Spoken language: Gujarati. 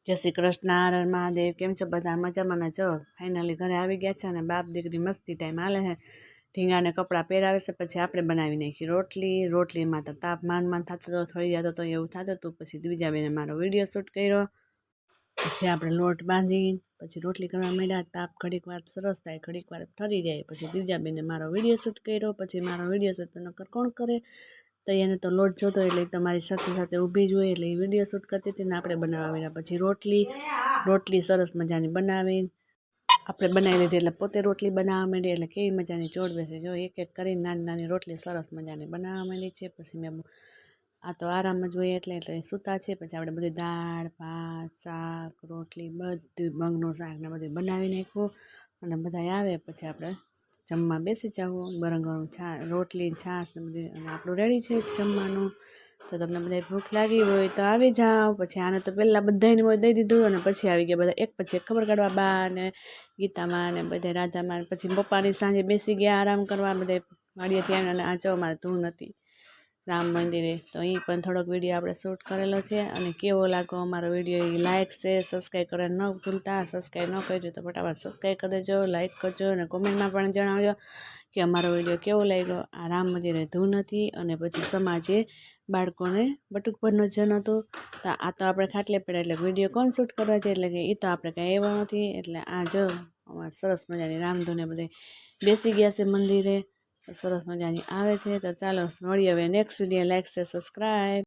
जय श्री कृष्ण हर हर महादेव। केम छो बधा मजामां ने? जो फाइनली घरे आवी गया छे अने बाप दीकरी मस्ती टाइम हाले है। ढींगा ने कपड़ा पहेरावे छे, पछी आपणे बनावी नाखी रोटली में तो ताप मान मान थतो तो थोड़ी जातो तो एवुं थतुं तो पछी द्विजा बेने मारो विडियो शूट कर्यो। पछी आपणे लोट बांधी पछी रोटली करवा मांड्या। ताप घड़ीक वार सरस थाय, घड़ीक वार ठरी जाय, पछी द्विजा बेने मारो विडियो शूट कर्यो। पछी मारो विडियो शूट तो नकर कोण करे, तो એને તો લોટ જોતો એટલે તમારી સાથે સાથે ઊભી જ હોય એટલે એ વિડીયો શૂટ કરતી હતી ને આપણે બનાવવા પછી રોટલી સરસ મજાની બનાવી આપણે બનાવી લીધી એટલે પોતે રોટલી બનાવવા માંડી એટલે કેવી મજાની જોડ બેસે જો એક એક કરીને નાની નાની રોટલી સરસ મજાની બનાવવા માંડી છે। પછી મેં આ તો આરામ જ હોય એટલે સૂતા છે। પછી આપણે બધી દાળ ભાત શાક રોટલી બધું મગનું શાક ને બધું બનાવી નાખ્યું અને બધા આવે પછી આપણે જમવા બેસી જાવું। ગરમ ગરમ રોટલી છાશ ને બધું આપણું રેડી છે જમવાનું। તો તમને બધા ભૂખ લાગી હોય તો આવી જાઓ। પછી આને તો પહેલાં બધાને દઈ દીધું અને પછી આવી ગયા બધા એક પછી એક ખબર કાઢવા બા ને ગીતામાં ને બધા રાજામાં। પછી પપ્પાની સાંજે બેસી ગયા આરામ કરવા બધા વાડીએથી આવીને। આ જો મારે ધૂન હતી રામ મંદિરે તો એ પણ થોડોક વિડીયો આપણે શૂટ કરેલો છે। અને કેવો લાગો અમારો વિડીયો એ લાઇક શેર સબસ્ક્રાઈબ કરવાનું ન ભૂલતા। સબસ્ક્રાઈબ ન કર્યું તો ફટાફટ સબસ્ક્રાઈબ કરી દેજો, લાઇક કરજો અને કોમેન્ટમાં પણ જણાવજો કે અમારો વિડીયો કેવો લાગ્યો। આ રામ મંદિરે ધૂન હતી અને પછી સમાજે બાળકોને બટુક ભરનો જન હતો તો આ તો આપણે ખાટલે પડ્યા એટલે વિડીયો કોણ શૂટ કરવા જાય એટલે કે એ તો આપણે કાંઈ એવો નથી। એટલે આ જો અમારે સરસ મજાની રામધૂને બધે બેસી ગયા છે મંદિરે, સરસ મજાની આવે છે। તો ચાલો મળીએ હવે next video, like share subscribe.